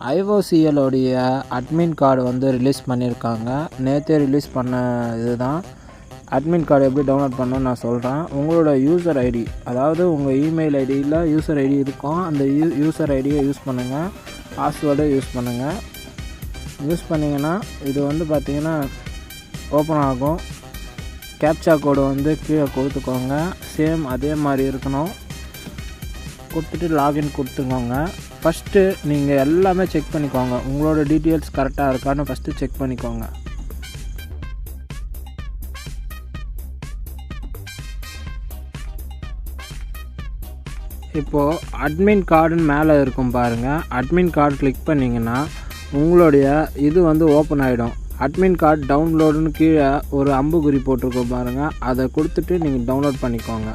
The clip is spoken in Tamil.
IOCL உடைய அட்மின் கார்டு வந்து ரிலீஸ் பண்ணியிருக்காங்க. நேற்றே ரிலீஸ் பண்ண இதுதான். அட்மின் கார்டு எப்படி டவுன்லோட் பண்ணணும்னு நான் சொல்கிறேன். உங்களோட யூசர் ஐடி, அதாவது உங்கள் இமெயில் ஐடியில் யூசர் ஐடி இருக்கும். அந்த யூசர் ஐடியை யூஸ் பண்ணுங்கள். பாஸ்வேர்டை யூஸ் பண்ணுங்கள். யூஸ் பண்ணிங்கன்னா இது வந்து பார்த்திங்கன்னா ஓப்பன் ஆகும். கேப்சா கோடு வந்து கீழே கொடுத்துக்கோங்க. சேம் அதே மாதிரி இருக்கணும். கொடுத்துட்டு லாகின் கொடுத்துக்கோங்க. ஃபஸ்ட்டு நீங்கள் எல்லாமே செக் பண்ணிக்கோங்க. உங்களோட டீட்டெயில்ஸ் கரெக்டாக இருக்கான்னு ஃபஸ்ட்டு செக் பண்ணிக்கோங்க. இப்போது அட்மின் கார்டுன்னு மேலே இருக்கும் பாருங்கள். அட்மின் கார்டு கிளிக் பண்ணிங்கன்னா உங்களுடைய இது வந்து ஓப்பன் ஆகிடும். அட்மின் கார்டு டவுன்லோடுன்னு கீழே ஒரு அம்புக்குறி போட்டிருக்கோம் பாருங்கள். அதை கொடுத்துட்டு நீங்கள் டவுன்லோட் பண்ணிக்கோங்க.